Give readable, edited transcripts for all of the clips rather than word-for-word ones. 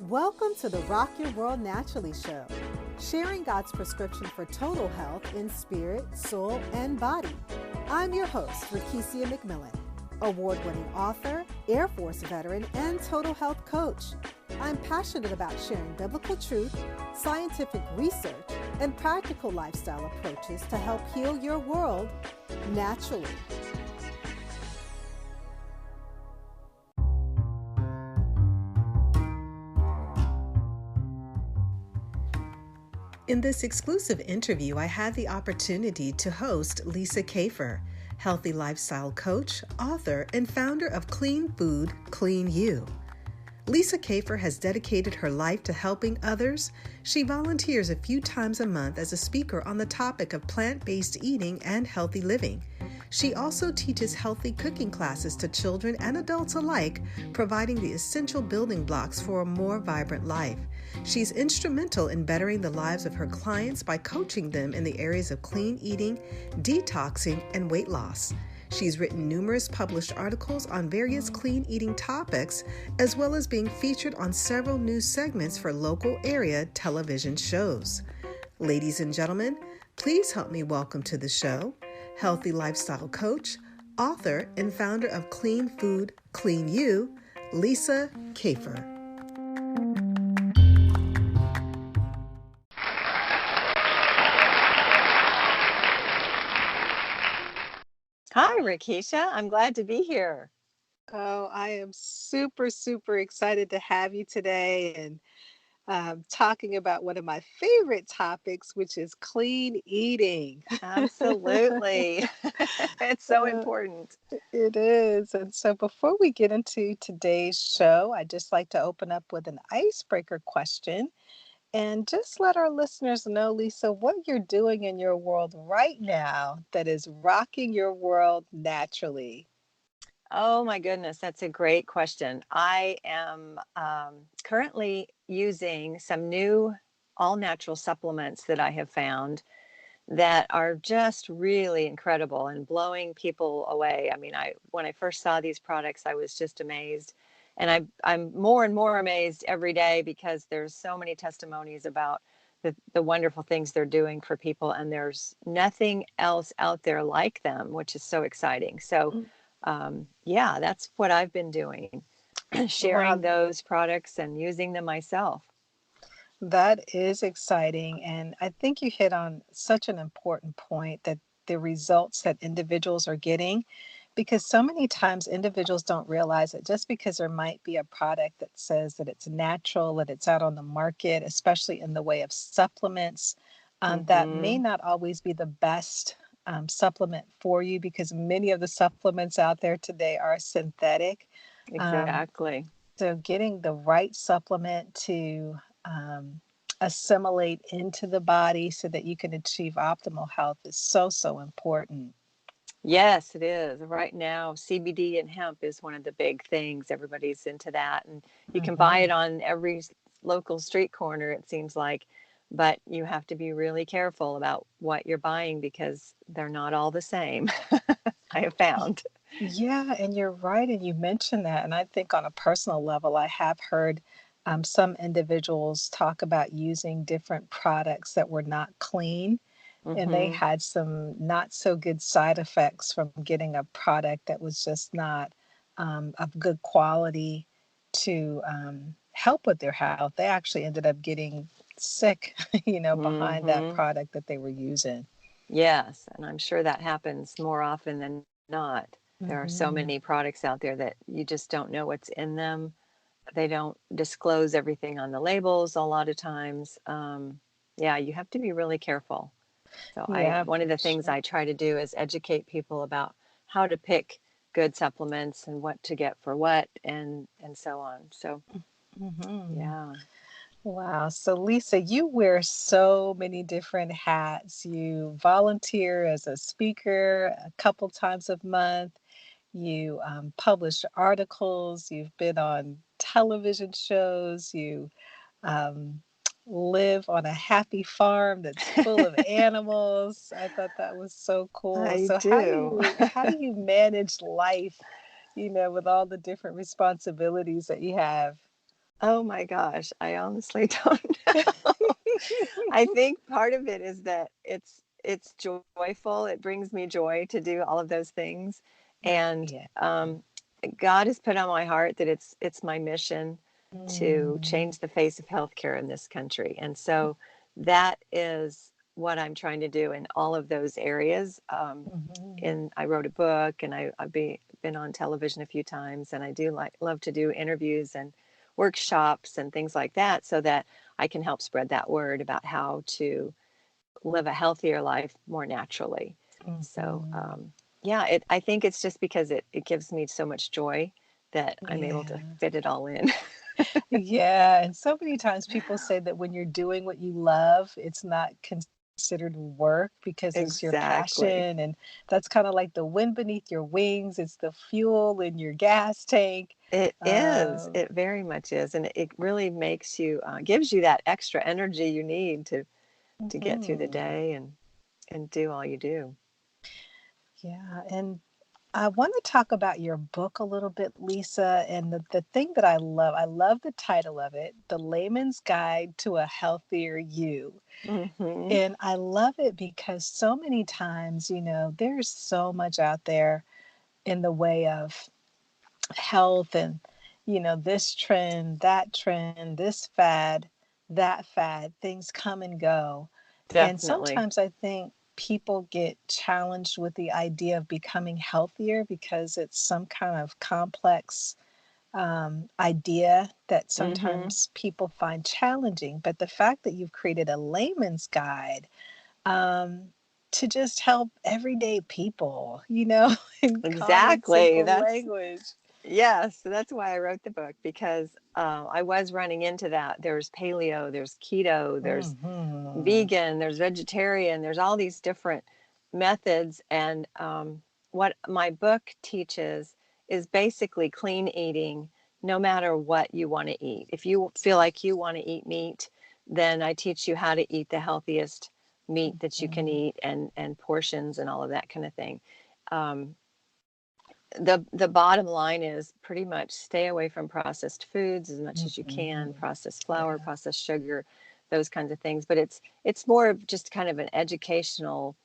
Welcome to the Rock Your World Naturally show, sharing God's prescription for total health in spirit, soul, and body. I'm your host, Rakesia McMillan, award-winning author, Air Force veteran, and total health coach. I'm passionate about sharing biblical truth, scientific research, and practical lifestyle approaches to help heal your world naturally. In this exclusive interview, I had the opportunity to host Lisa Kafer, healthy lifestyle coach, author, and founder of Clean Food, Clean You. Lisa Kafer has dedicated her life to helping others. She volunteers a few times a month as a speaker on the topic of plant-based eating and healthy living. She also teaches healthy cooking classes to children and adults alike, providing the essential building blocks for a more vibrant life. She's instrumental in bettering the lives of her clients by coaching them in the areas of clean eating, detoxing, and weight loss. She's written numerous published articles on various clean eating topics, as well as being featured on several news segments for local area television shows. Ladies and gentlemen, please help me welcome to the show healthy lifestyle coach, author, and founder of Clean Food, Clean You, Lisa Kafer. Hi, Rakesia. I'm glad to be here. Oh, I am super excited to have you today and talking about one of my favorite topics, which is clean eating. Absolutely. It's so Uh, important. it is. And so before we get into today's show, I'd just like to open up with an icebreaker question and just let our listeners know, Lisa, what you're doing in your world right now that is rocking your world naturally. Oh my goodness, that's a great question. I am currently using some new all-natural supplements that I have found that are just really incredible and blowing people away. I mean, when I first saw these products, I was just amazed. And I'm more and more amazed every day because there's so many testimonies about the wonderful things they're doing for people. And there's nothing else out there like them, which is so exciting. So, yeah, that's what I've been doing, sharing Wow, those products and using them myself. that is exciting. And I think you hit on such an important point that the results that individuals are getting, because so many times individuals don't realize that just because there might be a product that says that it's natural, that it's out on the market, especially in the way of supplements, that may Mm-hmm. not always be the best supplement for you because many of the supplements out there today are synthetic. Um, Exactly. so getting the right supplement to um, assimilate into the body so that you can achieve optimal health is so important. Yes, it is. Right now, CBD and hemp is one of the big things. Everybody's into that. And you can buy Hmm. it on every local street corner, it seems like. But you have to be really careful about what you're buying because they're not all the same, I have found. Yeah, and you're right. And you mentioned that. And I think on a personal level, I have heard some individuals talk about using different products that were not clean. And they Hmm. had some not so good side effects from getting a product that was just not of good quality to help with their health. They actually ended up getting sick, behind that Hmm. product that they were using. Yes, and I'm sure that happens more often than not. There are so Hmm. many products out there that you just don't know what's in them. They don't disclose everything on the labels a lot of times. Yeah, you have to be really careful. So Yeah, one of for the things sure. I try to do is educate people about how to pick good supplements and what to get for what and so on. So Hmm. yeah. Wow. So, Lisa, you wear so many different hats. You volunteer as a speaker a couple times a month. You publish articles. You've been on television shows. You um, live on a happy farm that's full of animals. I thought that was so cool. I So, do. how do you manage life, with all the different responsibilities that you have? Oh my gosh, I honestly don't know. I think part of it is that it's joyful. It brings me joy to do all of those things, and Yeah. God has put on my heart that it's my mission to Mm-hmm. change the face of healthcare in this country, and so that is what I'm trying to do in all of those areas. And I wrote a book, and been on television a few times, and I do love to do interviews and workshops and things like that, so that I can help spread that word about how to live a healthier life more naturally. So, Mm-hmm. yeah, I think it's just because it gives me so much joy that I'm able to Yeah. fit it all in. Yeah. And so many times people say that when you're doing what you love, it's not considered work because it's your passion. Exactly. And that's kind of like the wind beneath your wings, it's the fuel in your gas tank. It is. Um, It very much is, and it really makes you gives you that extra energy you need to get through the mhm. day and do all you do. Yeah. And I want to talk about your book a little bit, Lisa. And the thing that I love the title of it, The Layman's Guide to a Healthier You. Hmm. And I love it because so many times, there's so much out there in the way of health and, this trend, this fad, things come and go. And Definitely. sometimes I think people get challenged with the idea of becoming healthier because it's some kind of complex idea that Hmm. sometimes people find challenging. But the fact that you've created a layman's guide um, to just help everyday people, in common, Exactly. simple That's language. Yes, so that's why I wrote the book, because I was running into that. There's paleo, there's keto, there's Hmm. vegan, there's vegetarian, there's all these different methods. And what my book teaches is basically clean eating, no matter what you want to eat. If you feel like you want to eat meat, then I teach you how to eat the healthiest meat that you can Hmm. eat, and portions and all of that kind of thing. Um, the bottom line is pretty much stay away from processed foods as much as you can, Hmm. processed flour, Yeah. processed sugar, those kinds of things. But it's more of just kind of an educational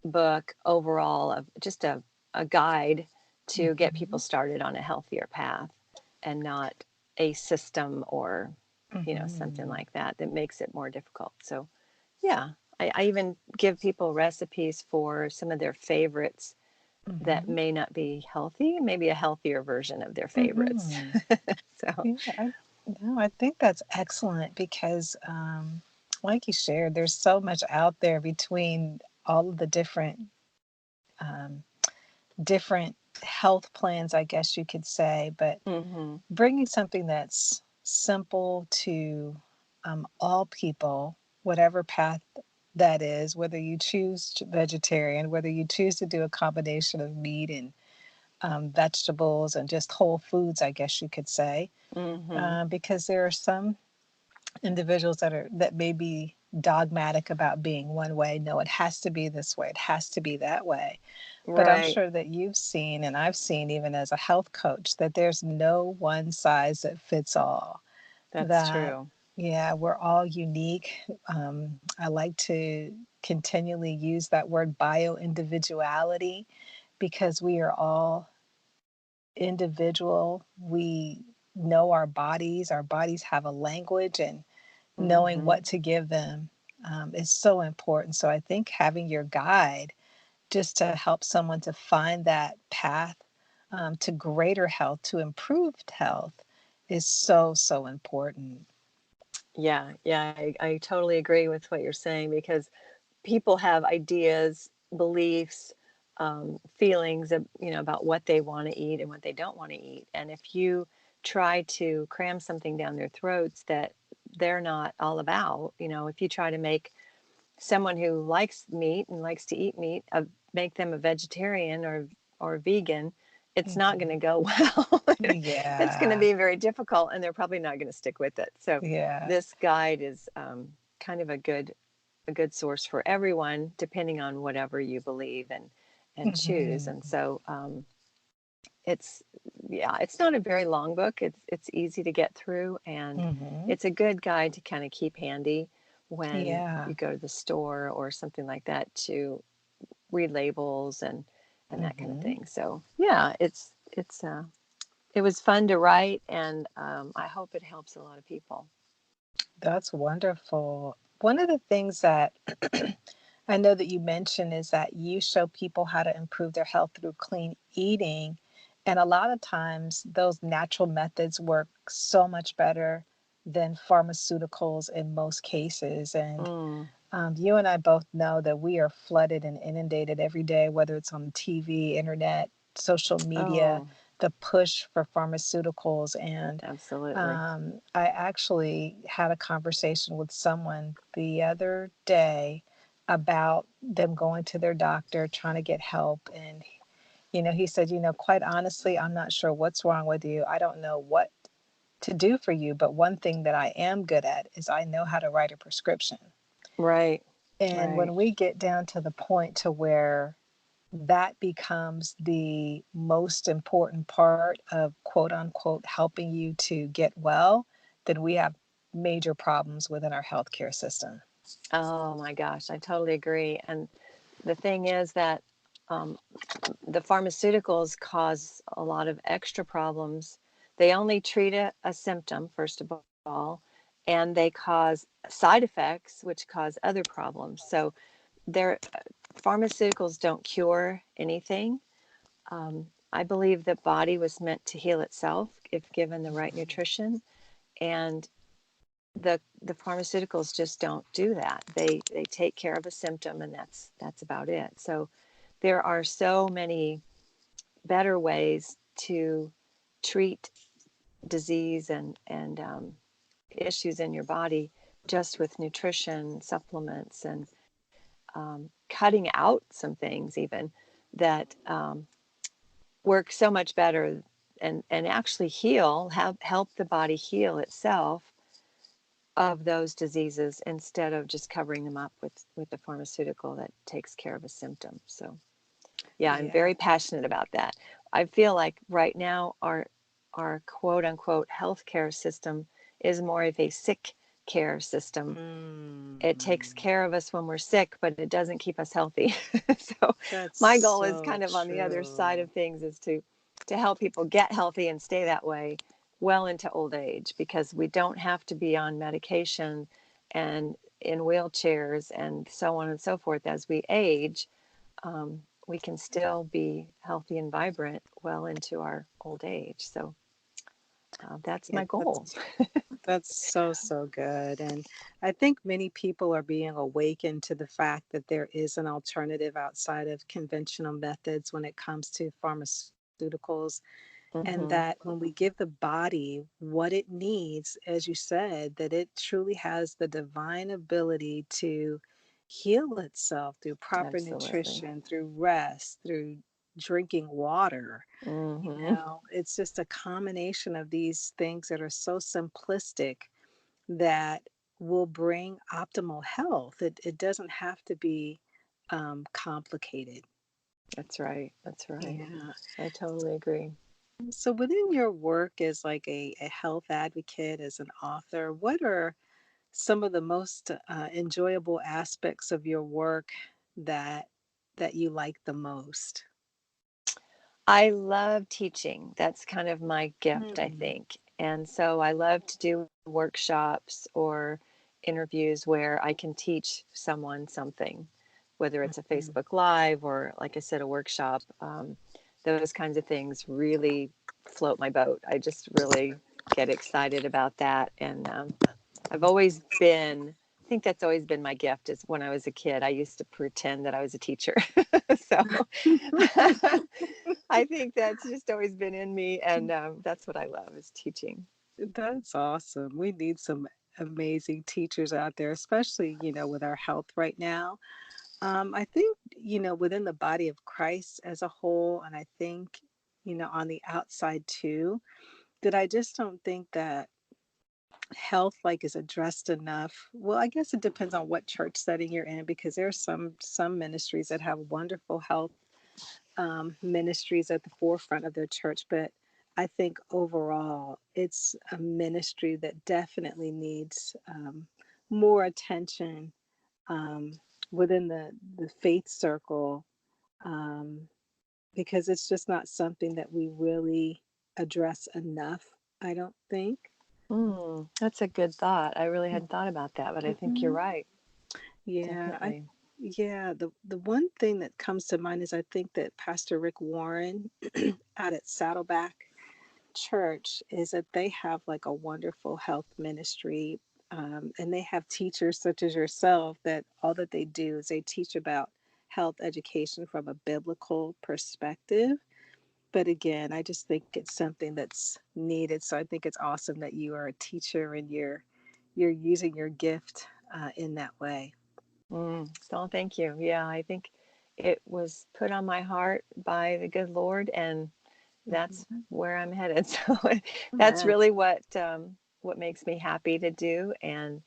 book overall, of just a guide to get people Hmm. started on a healthier path, and not a system or something Hmm. like that makes it more difficult. So yeah, I even give people recipes for some of their favorites that Hmm. may not be healthy, maybe a healthier version of their favorites. Hmm. So, Yeah, no, I think that's excellent because, like you shared, there's so much out there between all of the um, different health plans, I guess you could say, but hmm, bringing something that's simple to all people, whatever path that is, whether you choose vegetarian, whether you choose to do a combination of meat and vegetables and just whole foods, I guess you could say, hmm, because there are some individuals that may be dogmatic about being one way. No, it has to be this way. It has to be that way. But I'm right. sure that you've seen, and I've seen even as a health coach, that there's no one size that fits all. That's That, true. yeah, we're all unique. I like to continually use that word bio individuality because we are all individual. We know our bodies have a language, and knowing Hmm. what to give them is so important. So I think having your guide just to help someone to find that path to greater health, to improved health, is so, so important. Yeah, yeah, I totally agree with what you're saying, because people have ideas, beliefs, feelings of, about what they want to eat and what they don't want to eat. And if you try to cram something down their throats that they're not all about, if you try to make someone who likes meat and likes to eat meat, make them a vegetarian or vegan, it's not going to Mhm. go well. It's going to Yeah, be very difficult, and they're probably not going to stick with it. So yeah. this guide is kind of a good source for everyone, depending on whatever you believe and choose. Mhm. And so it's yeah, it's not a very long book. It's easy to get through, and Mm-hmm. it's a good guide to kind of keep handy when Yeah. you go to the store or something like that to read labels and that kind of Mm-hmm. thing. So yeah, it was fun to write, and I hope it helps a lot of people. That's wonderful. One of the things that I know that you mentioned is that you show people how to improve their health through clean eating. And a lot of times, those natural methods work so much better than pharmaceuticals in most cases. And Mm. you and I both know that we are flooded and inundated every day, whether it's on TV, internet, social media, Oh, the push for pharmaceuticals. And absolutely. I actually had a conversation with someone the other day about them going to their doctor trying to get help. And, he said, quite honestly, I'm not sure what's wrong with you. I don't know what to do for you. But one thing that I am good at is I know how to write a prescription. Right, And right. when we get down to the point to where that becomes the most important part of quote unquote helping you to get well, then we have major problems within our healthcare system. Oh my gosh, I totally agree. And the thing is that um, the pharmaceuticals cause a lot of extra problems. They only treat a symptom, first of all, and they cause side effects, which cause other problems. So their pharmaceuticals don't cure anything. I believe the body was meant to heal itself if given the right nutrition, and the pharmaceuticals just don't do that. They take care of a symptom, and that's about it. So there are so many better ways to treat disease and issues in your body just with nutrition supplements and cutting out some things even that work so much better and actually help the body heal itself of those diseases instead of just covering them up with the pharmaceutical that takes care of a symptom. So yeah, I'm Yeah. very passionate about that. I feel like right now our quote unquote healthcare system is more of a sick care system. It takes Mm, care of us when we're sick, but it doesn't keep us healthy. So that's my goal is so kind of on the other side true. of things is to help people get healthy and stay that way well into old age, because we don't have to be on medication and in wheelchairs and so on and so forth as we age. We can still be healthy and vibrant well into our old age. So that's Yeah, my goal. that's so, so good. And I think many people are being awakened to the fact that there is an alternative outside of conventional methods when it comes to pharmaceuticals. And Hmm. that when we give the body what it needs, as you said, that it truly has the divine ability to heal itself through proper Absolutely. nutrition, through rest, through drinking water. Hmm. It's just a combination of these things that are so simplistic that will bring optimal health. It doesn't have to be complicated. That's right. That's right. Yeah. I totally agree. So within your work as like a health advocate, as an author, what are some of the most enjoyable aspects of your work that that you like the most? I love teaching. That's kind of my gift, I Mm, think. And so I love to do workshops or interviews where I can teach someone something, whether it's a mhm. Facebook Live or, like I said, a workshop. Those kinds of things really float my boat. I just really get excited about that. And I've always been, I think that's always been my gift is when I was a kid, I used to pretend that I was a teacher. So I think that's just always been in me. And that's what I love is teaching. That's awesome. We need some amazing teachers out there, especially, with our health right now. I think, within the body of Christ as a whole, and I think, on the outside too, that I just don't think that health like is addressed enough. Well, I guess it depends on what church setting you're in, because there are some ministries that have wonderful health ministries at the forefront of their church, but I think overall it's a ministry that definitely needs more attention um, within the faith circle, um, because it's just not something that we really address enough, I don't think. That's a good thought. I really hadn't thought about that, but I think you're Mhm. right. Yeah, Definitely. the one thing that comes to mind is I think that Pastor Rick Warren out at Saddleback Church is that they have like a wonderful health ministry, and they have teachers such as yourself that all that they do is they teach about health education from a biblical perspective. But again, I just think it's something that's needed. So I think it's awesome that you are a teacher and you're using your gift in that way. So thank you. Yeah, I think it was put on my heart by the good Lord, and that's Mhm. where I'm headed. So that's Amen. really what makes me happy to do, and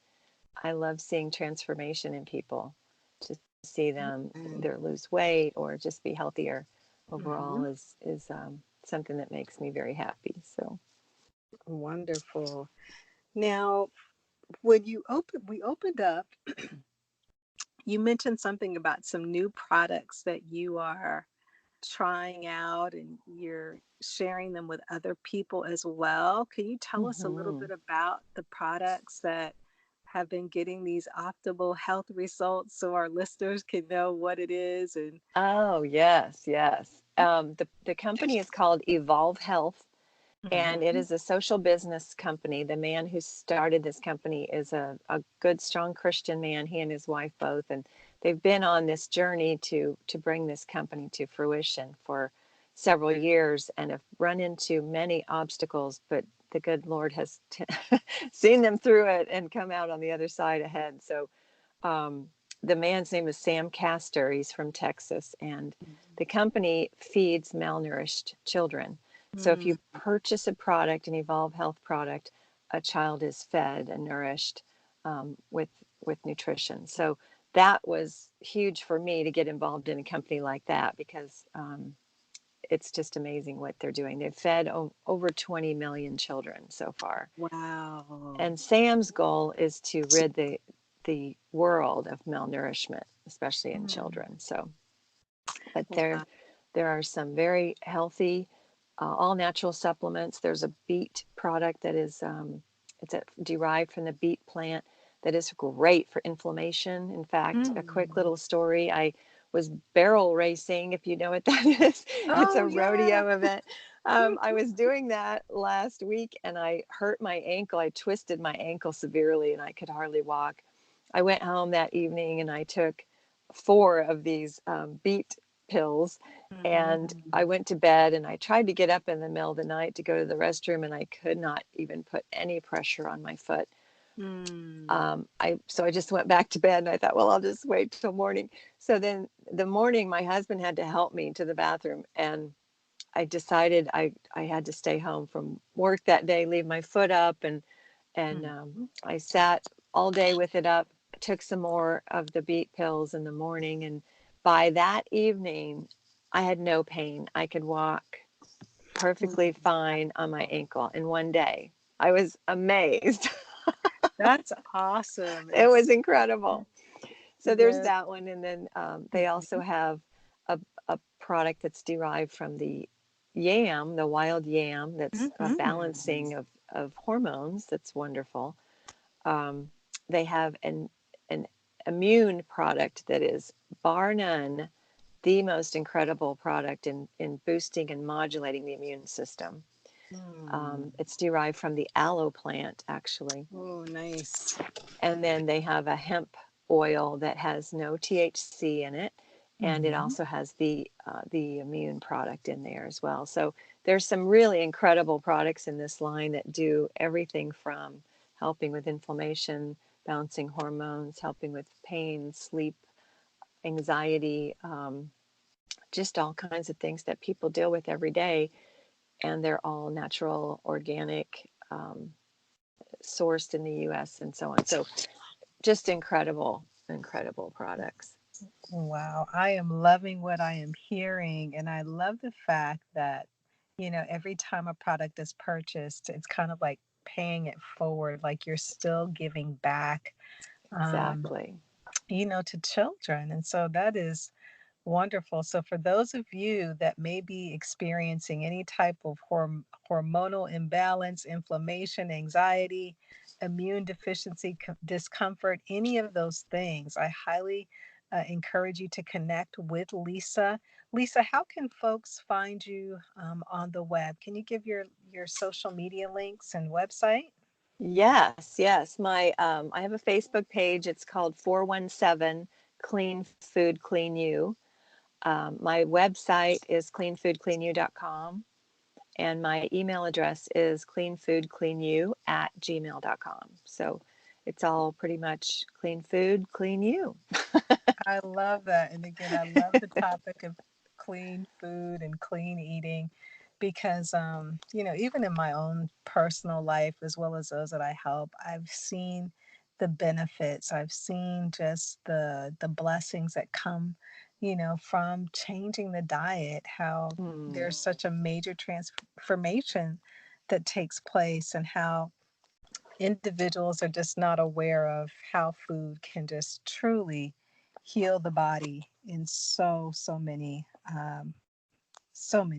I love seeing transformation in people. To see them either Amen. lose weight or just be healthier overall Mhm. is something that makes me very happy. So. Wonderful. Now, when we opened up, you mentioned something about some new products that you are trying out and you're sharing them with other people as well. Can you tell us a little Hmm. bit about the products that have been getting these optimal health results so our listeners can know what it is and Oh, yes, yes. The company is called Evolve Health, and it Mhm. is a social business company. The man who started this company is a good, strong Christian man, he and his wife both, and they've been on this journey to bring this company to fruition for several years and have run into many obstacles, but the good Lord has seen them through it and come out on the other side ahead. So um, the man's name is Sam Castor. He's from Texas, and the company feeds malnourished children. So if Mhm. you purchase a product, an Evolve Health product, a child is fed and nourished with nutrition. So that was huge for me to get involved in a company like that because it's just amazing what they're doing. They've fed over 20 million children so far, Wow. and Sam's goal is to rid the world of malnourishment, especially in Mm. children. So, but Wow. there are some very healthy, all natural supplements. There's a beet product that is derived from the beet plant that is great for inflammation. In fact, a quick Mm. little story: I was barrel racing, if you know what that is. It's Oh a yeah. rodeo event. I was doing that last week and I hurt my ankle. I twisted my ankle severely and I could hardly walk. I went home that evening and I took four of these beet pills, and I Mhm. went to bed and I tried to get up in the middle of the night to go to the restroom and I could not even put any pressure on my foot. Mm. I just went back to bed and I thought, well, I'll just wait till morning. So then the morning, my husband had to help me to the bathroom, and I decided I had to stay home from work that day, leave my foot up, and Mhm. I sat all day with it up. Took some more of the beet pills in the morning, and by that evening, I had no pain. I could walk perfectly fine on my ankle in one day. I was amazed. That's awesome. It And was so, incredible. So there's yes. that one, and then they also Mhm. have a product that's derived from the yam, the wild yam. That's a Mhm. balancing of hormones. That's wonderful. Um, they have an immune product that is bar none the most incredible product in boosting and modulating the immune system. Mm. It's derived from the aloe plant, actually. Oh, nice. And then they have a hemp oil that has no THC in it, and it Mhm. also has the immune product in there as well. So there's some really incredible products in this line that do everything from helping with inflammation, balancing hormones, helping with pain, sleep, anxiety, just all kinds of things that people deal with every day, and they're all natural, organic, sourced in the U.S. and so on. So just incredible, incredible products. Wow, I am loving what I am hearing. And I love the fact that, every time a product is purchased, it's kind of like paying it forward, like you're still giving back, um, Exactly. to children. And so that is wonderful. So, for those of you that may be experiencing any type of hormonal imbalance, inflammation, anxiety, immune deficiency, discomfort, any of those things, I highly encourage you to connect with Lisa. Lisa, how can folks find you on the web? Can you give your social media links and website? Yes, yes. I have a Facebook page. It's called 417 Clean Food Clean You. My website is cleanfoodcleanyou.com, and my email address is cleanfoodcleanyou@gmail.com. So it's all pretty much clean food, clean you. I love that. And again, I love the topic of clean food and clean eating because, even in my own personal life, as well as those that I help, I've seen the benefits. I've seen just the blessings that come, from changing the diet, how Mm. there's such a major transformation that takes place, and how individuals are just not aware of how food can just truly heal the body in so many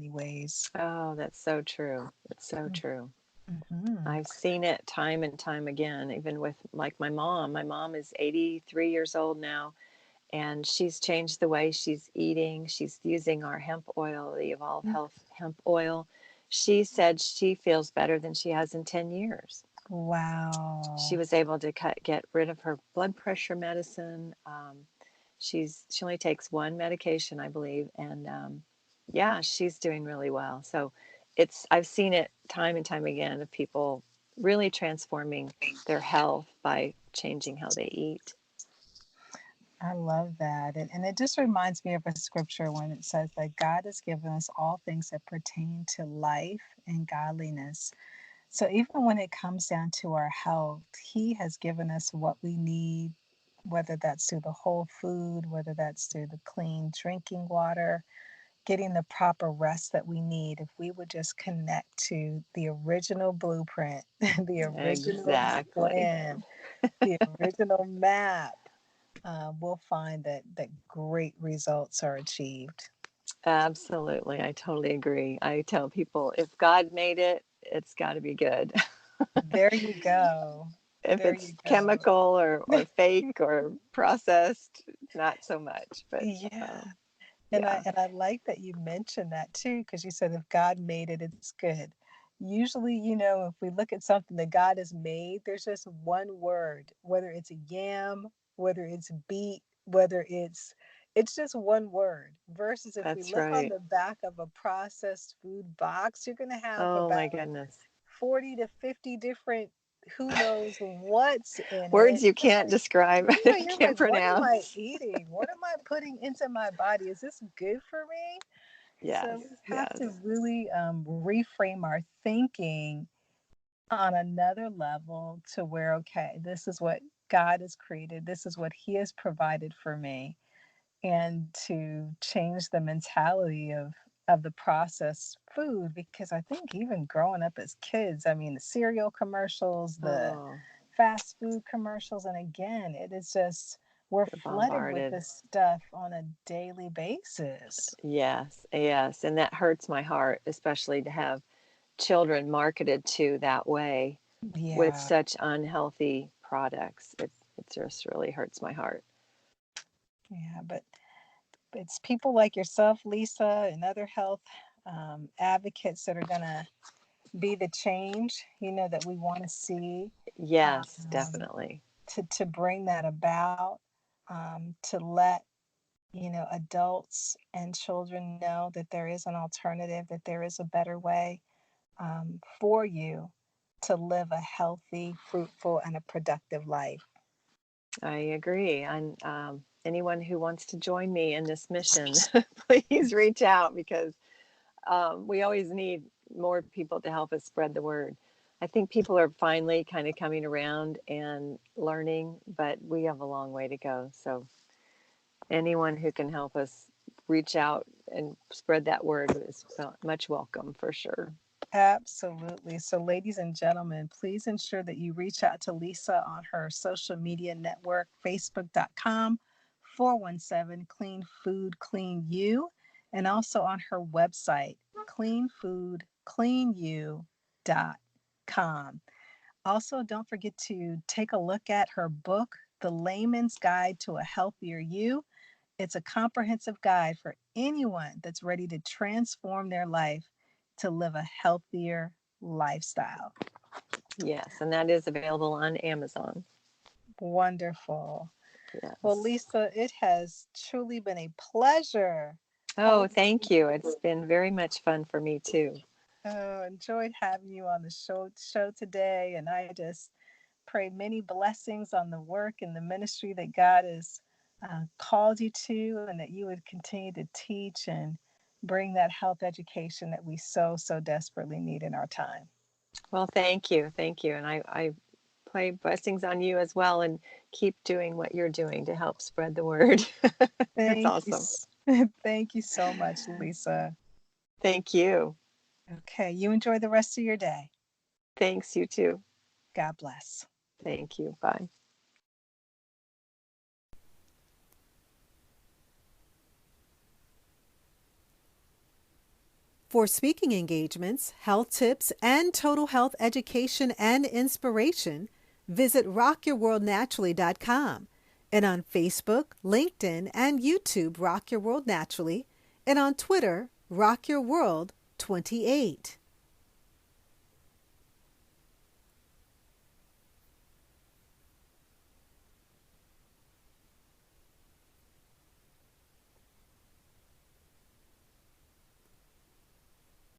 ways. Oh, that's so true. It's so true. Mm-hmm. I've seen it time and time again, even with like my mom. My mom is 83 years old now, and she's changed the way she's eating. She's using our hemp oil, the Evolve Health hemp oil. She said she feels better than she has in 10 years. She Wow. was able to get rid of her blood pressure medicine. She only takes one medication, I believe, and yeah, she's doing really well. So I've seen it time and time again of people really transforming their health by changing how they eat. I love that. And it just reminds me of a scripture when it says that God has given us all things that pertain to life and godliness. So even when it comes down to our health, He has given us what we need, whether that's through the whole food, whether that's through the clean drinking water, getting the proper rest that we need. If we would just connect to the original blueprint, the original Exactly. plan, the original map, we'll find that great results are achieved. Absolutely. I totally agree. I tell people if God made it, it's got to be good. There you go. If There you it's go. chemical or fake or processed, not so much. But Yeah. And I yeah, and I like that you mentioned that too, because you said if God made it, it's good. Usually, if we look at something that God has made, there's just one word, whether it's a yam, whether it's beet, whether it's just one word. Versus if we that's look on right. the back of a processed food box, you're gonna have Oh my about goodness. 40 to 50 different who knows what's in Words it. you You're can't like, describe, you're can't like, what am I pronounce. eating? What am I putting into my body? Is this good for me? Yes, So we have to yes. really reframe our thinking on another level to where, okay, this is what God has created, this is what He has provided for me, and to change the mentality of the processed food. Because I think even growing up as kids, I mean, the cereal commercials, the Oh, fast food commercials, and again, it is just we're you're flooded with bombarded. this stuff on a daily basis. Yes, yes. And that hurts my heart, especially to have children marketed to that way with Yeah. such unhealthy products. It just really hurts my heart. Yeah, but it's people like yourself, Lisa, and other health advocates that are going to be the change, that we want to see, Yes, um, definitely. to bring that about, to let, adults and children know that there is an alternative, that there is a better way for you to live a healthy, fruitful, and a productive life. I agree. And anyone who wants to join me in this mission, please reach out because we always need more people to help us spread the word. I think people are finally kind of coming around and learning, but we have a long way to go. So anyone who can help us reach out and spread that word is much welcome for sure. Absolutely. So, ladies and gentlemen, please ensure that you reach out to Lisa on her social media network, facebook.com/417 Clean Food Clean You, and also on her website, cleanfoodcleanyou.com. Also, don't forget to take a look at her book, The Layman's Guide to a Healthier You. It's a comprehensive guide for anyone that's ready to transform their life to live a healthier lifestyle. Yes, and that is available on Amazon. Wonderful. Yes. Well, Lisa, it has truly been a pleasure. Oh, thank you. It's been very much fun for me too. Enjoyed having you on the show today, and I just pray many blessings on the work and the ministry that God has called you to, and that you would continue to teach and bring that health education that we so desperately need in our time. Well, thank you. Thank you. And I pray blessings on you as well, and keep doing what you're doing to help spread the word. That's Thank awesome. you. Thank you so much, Lisa. Thank you. Okay, you enjoy the rest of your day. Thanks, you too. God bless. Thank you. Bye. For speaking engagements, health tips, and total health education and inspiration, visit rockyourworldnaturally.com, and on Facebook, LinkedIn, and YouTube, Rock Your World Naturally, and on Twitter, Rock Your World 28.